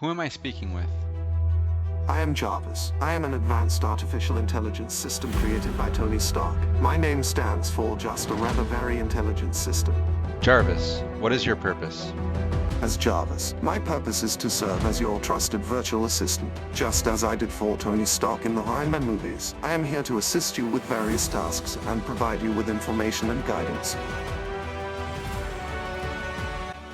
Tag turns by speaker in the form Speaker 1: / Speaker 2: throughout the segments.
Speaker 1: Who am I speaking with?
Speaker 2: I am Jarvis. I am an advanced artificial intelligence system created by Tony Stark. My name stands for just a rather very intelligent system.
Speaker 1: Jarvis, what is your purpose?
Speaker 2: As Jarvis, my purpose is to serve as your trusted virtual assistant, just as I did for Tony Stark in the Iron Man movies. I am here to assist you with various tasks and provide you with information and guidance.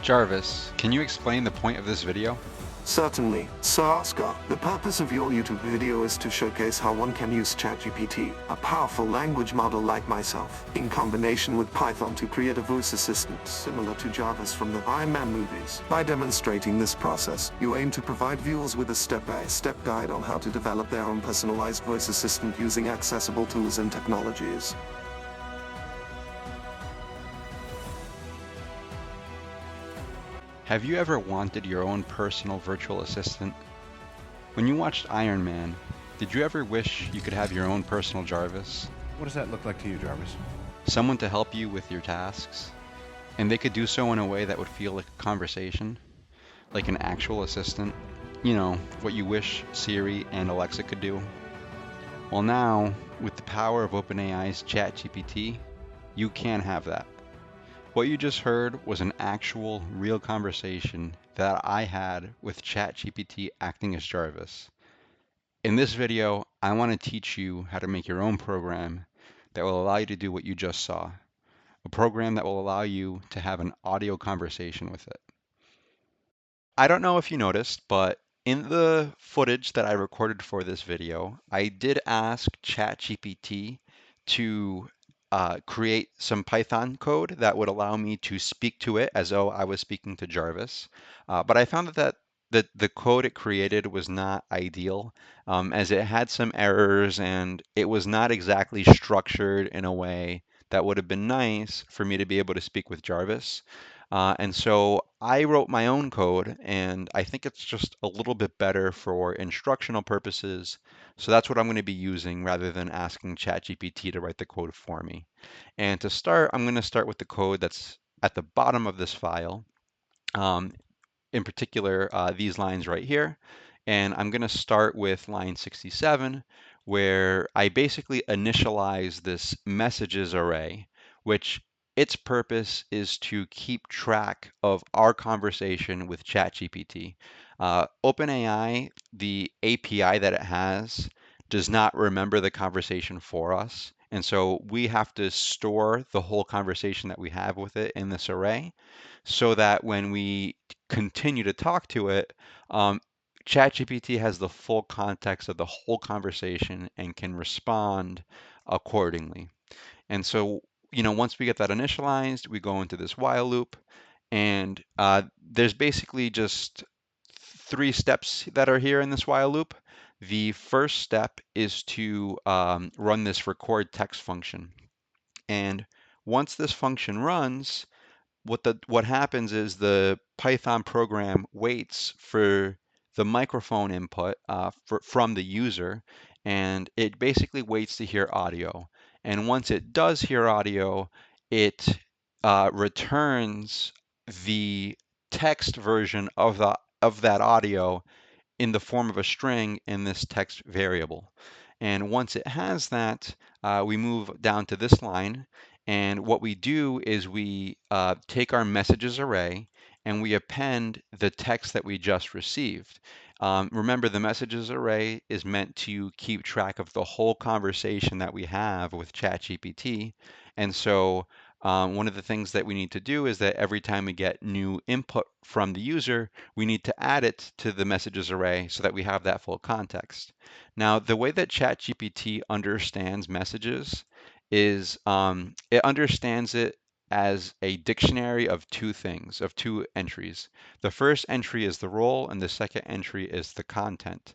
Speaker 1: Jarvis, can you explain the point of this video?
Speaker 2: Certainly, Sir Oscar. The purpose of your YouTube video is to showcase how one can use ChatGPT, a powerful language model like myself, in combination with Python to create a voice assistant similar to Jarvis from the Iron Man movies. By demonstrating this process, you aim to provide viewers with a step-by-step guide on how to develop their own personalized voice assistant using accessible tools and technologies.
Speaker 1: Have you ever wanted your own personal virtual assistant? When you watched Iron Man, did you ever wish you could have your own personal Jarvis?
Speaker 3: What does that look like to you, Jarvis?
Speaker 1: Someone to help you with your tasks? And they could do so in a way that would feel like a conversation, like an actual assistant. You know, what you wish Siri and Alexa could do. Well, now, with the power of OpenAI's ChatGPT, you can have that. What you just heard was an actual, real conversation that I had with ChatGPT acting as Jarvis. In this video, I want to teach you how to make your own program that will allow you to do what you just saw. A program that will allow you to have an audio conversation with it. I don't know if you noticed, but in the footage that I recorded for this video, I did ask ChatGPT to create some Python code that would allow me to speak to it as though I was speaking to Jarvis. But I found that the code it created was not ideal, as it had some errors and it was not exactly structured in a way that would have been nice for me to be able to speak with Jarvis. And so I wrote my own code, and I think it's just a little bit better for instructional purposes. So that's what I'm going to be using rather than asking ChatGPT to write the code for me. And to start, I'm going to start with the code that's at the bottom of this file. In particular, these lines right here. And I'm going to start with line 67, where I basically initialize this messages array, which its purpose is to keep track of our conversation with ChatGPT. OpenAI, the API that it has, does not remember the conversation for us. And so we have to store the whole conversation that we have with it in this array so that when we continue to talk to it, ChatGPT has the full context of the whole conversation and can respond accordingly. And so, once we get that initialized, we go into this while loop, and there's basically just three steps that are here in this while loop. The first step is to run this record text function. And once this function runs, what happens is the Python program waits for the microphone input from the user, and it basically waits to hear audio. And once it does hear audio, it returns the text version of that audio in the form of a string in this text variable. And once it has that, we move down to this line. And what we do is we take our messages array and we append the text that we just received. Remember, the messages array is meant to keep track of the whole conversation that we have with ChatGPT. And so one of the things that we need to do is that every time we get new input from the user, we need to add it to the messages array so that we have that full context. Now, the way that ChatGPT understands messages is it understands it as a dictionary of two things, of two entries. The first entry is the role, and the second entry is the content.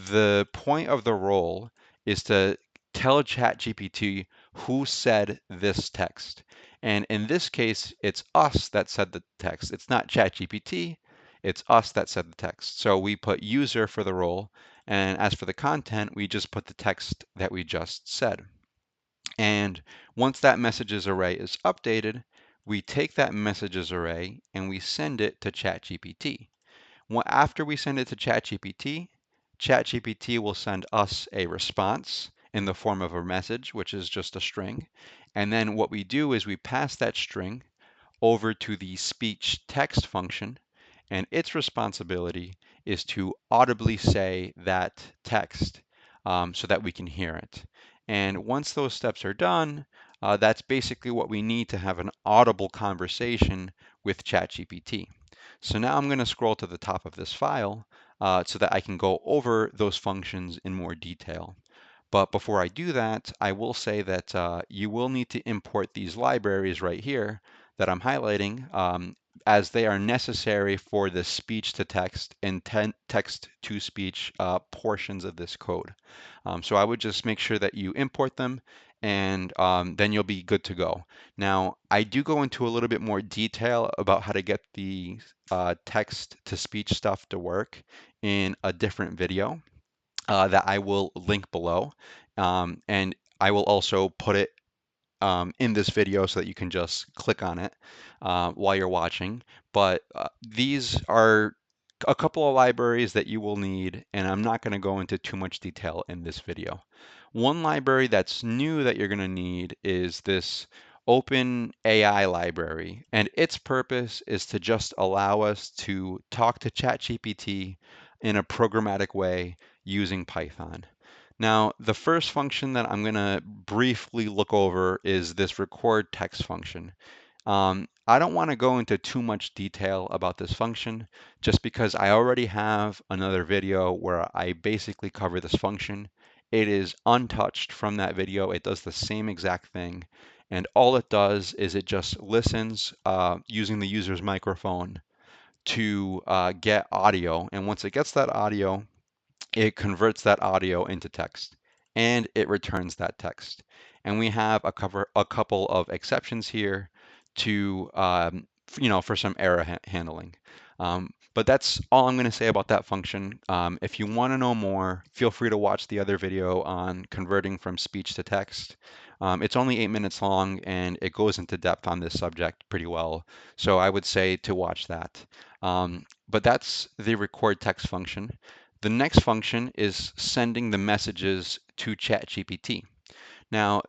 Speaker 1: The point of the role is to tell ChatGPT who said this text. And in this case, it's us that said the text. It's not ChatGPT, it's us that said the text. So we put user for the role, and as for the content, we just put the text that we just said. And once that messages array is updated, we take that messages array and we send it to ChatGPT. After we send it to ChatGPT, ChatGPT will send us a response in the form of a message, which is just a string. And then what we do is we pass that string over to the speech text function, and its responsibility is to audibly say that text so that we can hear it. And once those steps are done, that's basically what we need to have an audible conversation with ChatGPT. So now I'm going to scroll to the top of this file so that I can go over those functions in more detail. But before I do that, I will say that you will need to import these libraries right here that I'm highlighting as they are necessary for the speech to text and text to speech portions of this code. So I would just make sure that you import them and then you'll be good to go. Now, I do go into a little bit more detail about how to get the text to speech stuff to work in a different video that I will link below. And I will also put it in this video so that you can just click on it while you're watching. But these are a couple of libraries that you will need, and I'm not going to go into too much detail in this video. One library that's new that you're going to need is this OpenAI library, and its purpose is to just allow us to talk to ChatGPT in a programmatic way using Python. Now, the first function that I'm going to briefly look over is this record text function. I don't want to go into too much detail about this function just because I already have another video where I basically cover this function. It is untouched from that video. It does the same exact thing. And all it does is it just listens using the user's microphone to get audio. And once it gets that audio, it converts that audio into text and it returns that text. And we have a couple of exceptions here to, for some error handling. But that's all I'm going to say about that function. If you want to know more, feel free to watch the other video on converting from speech to text. It's only 8 minutes long and it goes into depth on this subject pretty well. So I would say to watch that. But that's the record text function. The next function is sending the messages to ChatGPT. Now,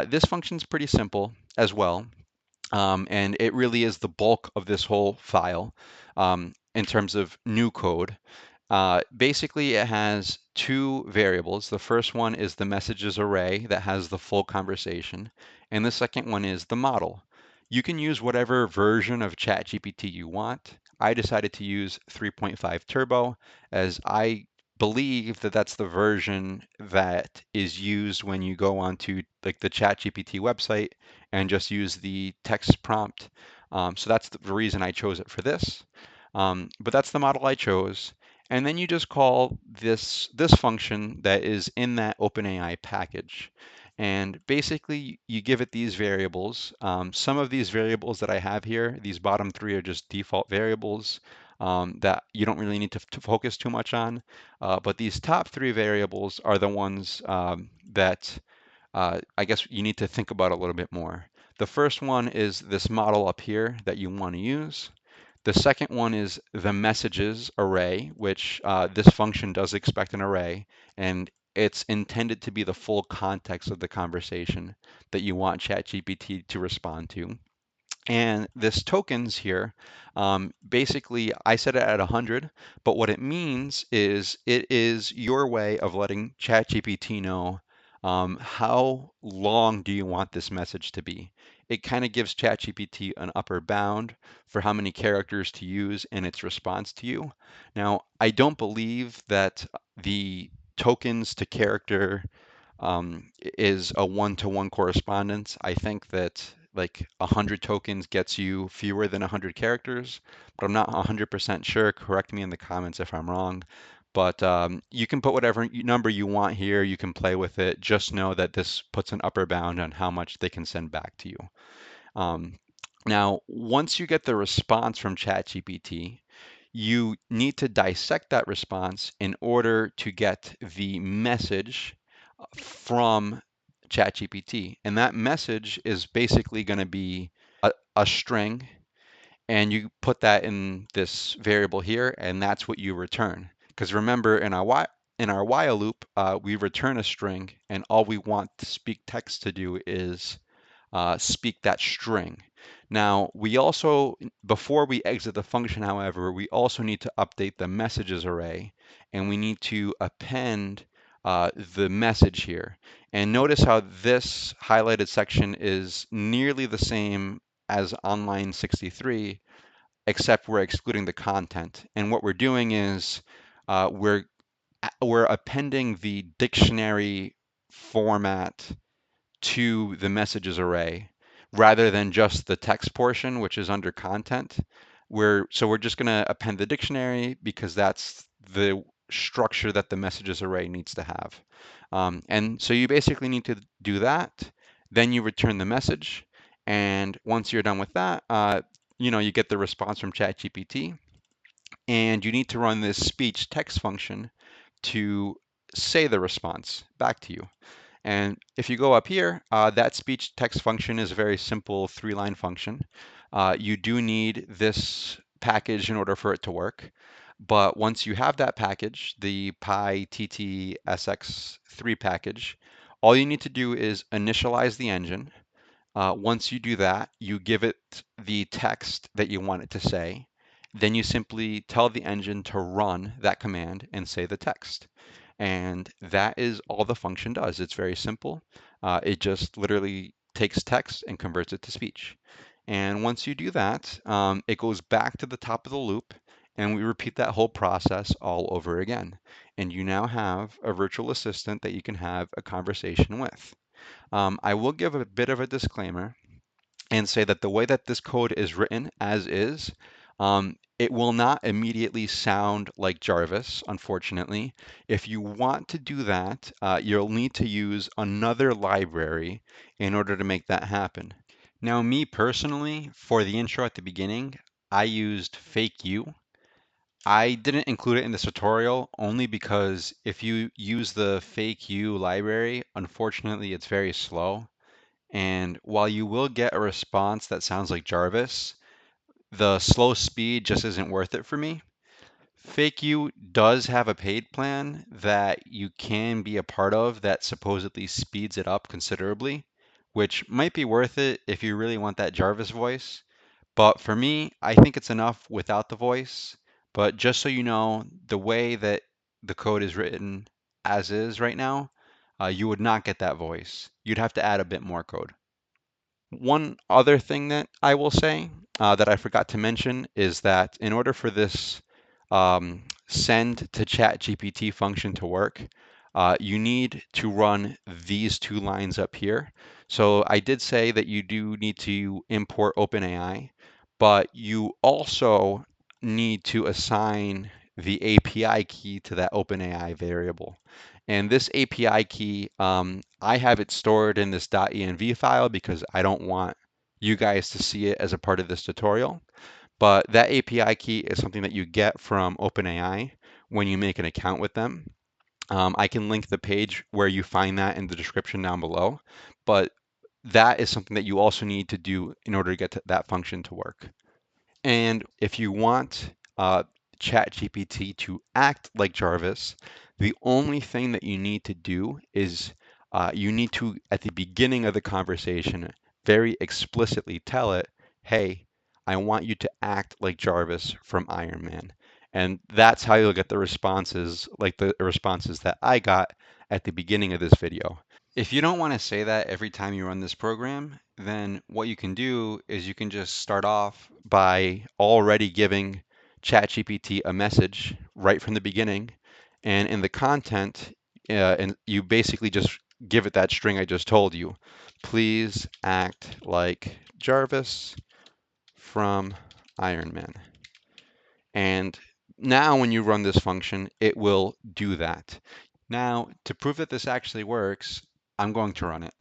Speaker 1: this function is pretty simple as well, and it really is the bulk of this whole file in terms of new code. Basically, it has two variables. The first one is the messages array that has the full conversation, and the second one is the model. You can use whatever version of ChatGPT you want. I decided to use 3.5 Turbo as I believe that that's the version that is used when you go onto like the ChatGPT website and just use the text prompt. So that's the reason I chose it for this. But that's the model I chose. And then you just call this function that is in that OpenAI package. And basically, you give it these variables. Some of these variables that I have here, these bottom three are just default variables that you don't really need to focus too much on. But these top three variables are the ones that I guess you need to think about a little bit more. The first one is this model up here that you want to use. The second one is the messages array, which this function does expect an array, and it's intended to be the full context of the conversation that you want ChatGPT to respond to. And this tokens here, basically I set it at 100, but what it means is it is your way of letting ChatGPT know how long do you want this message to be. It kind of gives ChatGPT an upper bound for how many characters to use in its response to you. Now, I don't believe that the tokens to character is a one-to-one correspondence. I think that like 100 tokens gets you fewer than 100 characters, but I'm not 100% sure. Correct me in the comments if I'm wrong. But you can put whatever number you want here. You can play with it. Just know that this puts an upper bound on how much they can send back to you. Um, Now, once you get the response from ChatGPT, you need to dissect that response in order to get the message from ChatGPT. And that message is basically going to be a string and you put that in this variable here, and that's what you return. Because remember, in our while loop, we return a string, and all we want to speak text to do is speak that string. Now, we also, before we exit the function, however, we also need to update the messages array, and we need to append the message here. And notice how this highlighted section is nearly the same as on line 63, except we're excluding the content. And what we're doing is we're appending the dictionary format to the messages array rather than just the text portion, which is under content. So we're just going to append the dictionary because that's the structure that the messages array needs to have. And so you basically need to do that. Then you return the message. And once you're done with that, you get the response from ChatGPT, and you need to run this speech text function to say the response back to you. And if you go up here, that speech text function is a very simple 3-line function. You do need this package in order for it to work. But once you have that package, the PyTTSX3 package, all you need to do is initialize the engine. Once you do that, you give it the text that you want it to say. Then you simply tell the engine to run that command and say the text. And that is all the function does. It's very simple. It just literally takes text and converts it to speech. And once you do that, it goes back to the top of the loop, and we repeat that whole process all over again. And you now have a virtual assistant that you can have a conversation with. I will give a bit of a disclaimer and say that the way that this code is written as is, it will not immediately sound like Jarvis, unfortunately. If you want to do that, you'll need to use another library in order to make that happen. Now, me personally, for the intro at the beginning, I used fake you. I didn't include it in this tutorial only because if you use the fake you library, unfortunately, it's very slow. And while you will get a response that sounds like Jarvis, the slow speed just isn't worth it for me. FakeU does have a paid plan that you can be a part of that supposedly speeds it up considerably, which might be worth it if you really want that Jarvis voice. But for me, I think it's enough without the voice. But just so you know, the way that the code is written as is right now, you would not get that voice. You'd have to add a bit more code. One other thing that I will say that I forgot to mention is that in order for this send to ChatGPT function to work, you need to run these 2 lines up here. So I did say that you do need to import OpenAI, but you also need to assign the API key to that OpenAI variable. And this API key, I have it stored in this .env file because I don't want you guys to see it as a part of this tutorial. But that API key is something that you get from OpenAI when you make an account with them. I can link the page where you find that in the description down below. But that is something that you also need to do in order to get that function to work. And if you want ChatGPT to act like Jarvis, the only thing that you need to do is you need to, at the beginning of the conversation, very explicitly tell it, hey, I want you to act like Jarvis from Iron Man. And that's how you'll get the responses, like the responses that I got at the beginning of this video. If you don't want to say that every time you run this program, then what you can do is you can just start off by already giving ChatGPT a message right from the beginning. And in the content, and you basically just give it that string I just told you. Please act like Jarvis from Iron Man. And now when you run this function, it will do that. Now, to prove that this actually works, I'm going to run it.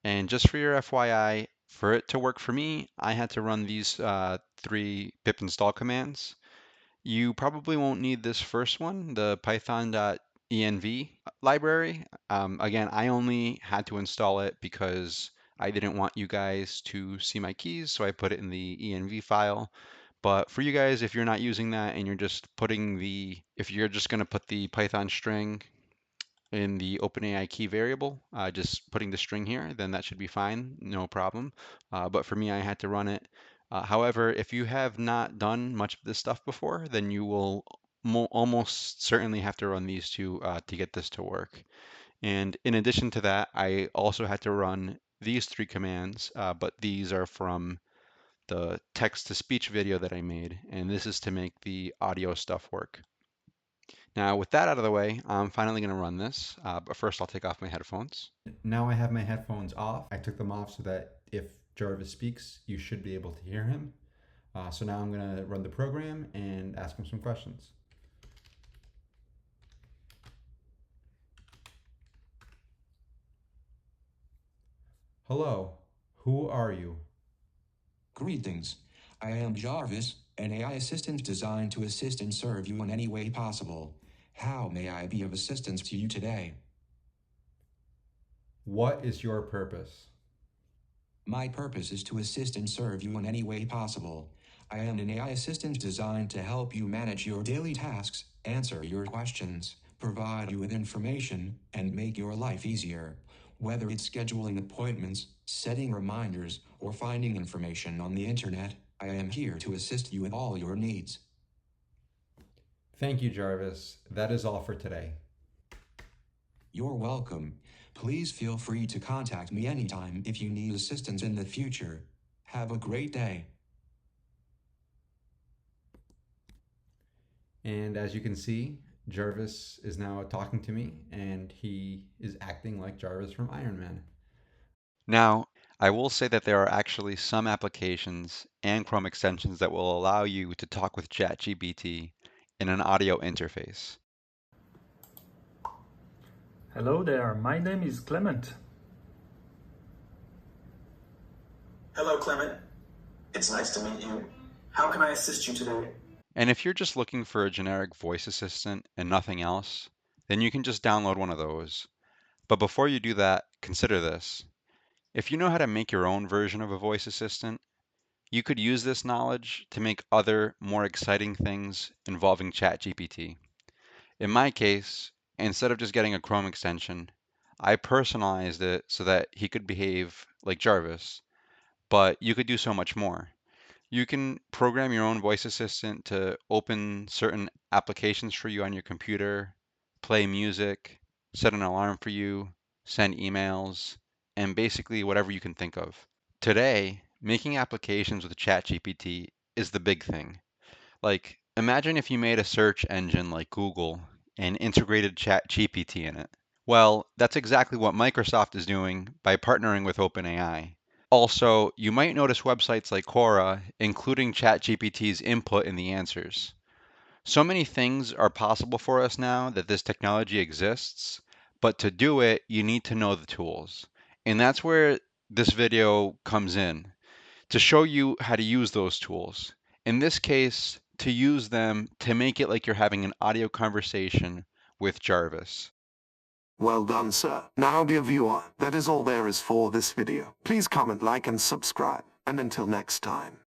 Speaker 1: And just for your FYI, for it to work for me, I had to run these 3 pip install commands. You probably won't need this first one, the python.env library. Again, I only had to install it because I didn't want you guys to see my keys, so I put it in the env file. But for you guys, if you're not using that and you're just putting if you're just going to put the Python string in the OpenAI key variable, just putting the string here, then that should be fine, no problem. But for me, I had to run it. However, if you have not done much of this stuff before, then you will almost certainly have to run these two to get this to work. And in addition to that, I also had to run these three commands, but these are from the text-to-speech video that I made, and this is to make the audio stuff work. Now, with that out of the way, I'm finally going to run this, but first I'll take off my headphones.
Speaker 3: Now I have my headphones off. I took them off so that if Jarvis speaks, you should be able to hear him. So now I'm going to run the program and ask him some questions. Hello, who are you?
Speaker 4: Greetings. I am Jarvis, an AI assistant designed to assist and serve you in any way possible. How may I be of assistance to you today?
Speaker 3: What is your purpose?
Speaker 4: My purpose is to assist and serve you in any way possible. I am an AI assistant designed to help you manage your daily tasks, answer your questions, provide you with information, and make your life easier. Whether it's scheduling appointments, setting reminders, or finding information on the internet, I am here to assist you with all your needs.
Speaker 3: Thank you, Jarvis. That is all for today.
Speaker 4: You're welcome. Please feel free to contact me anytime if you need assistance in the future. Have a great day.
Speaker 3: And as you can see, Jarvis is now talking to me, and he is acting like Jarvis from Iron Man.
Speaker 1: Now, I will say that there are actually some applications and Chrome extensions that will allow you to talk with ChatGPT in an audio interface.
Speaker 5: Hello there, my name is Clement.
Speaker 6: Hello, Clement. It's nice to meet you. How can I assist you today?
Speaker 1: And if you're just looking for a generic voice assistant and nothing else, then you can just download one of those. But before you do that, consider this. If you know how to make your own version of a voice assistant, you could use this knowledge to make other, more exciting things involving ChatGPT. In my case, instead of just getting a Chrome extension, I personalized it so that he could behave like Jarvis, but you could do so much more. You can program your own voice assistant to open certain applications for you on your computer, play music, set an alarm for you, send emails, and basically whatever you can think of. Today, making applications with ChatGPT is the big thing. Like, imagine if you made a search engine like Google and integrated ChatGPT in it. Well, that's exactly what Microsoft is doing by partnering with OpenAI. Also, you might notice websites like Quora including ChatGPT's input in the answers. So many things are possible for us now that this technology exists, but to do it, you need to know the tools. And that's where this video comes in, to show you how to use those tools. In this case, to use them to make it like you're having an audio conversation with Jarvis.
Speaker 2: Well done, sir. Now, dear viewer, that is all there is for this video. Please comment, like, and subscribe. And until next time.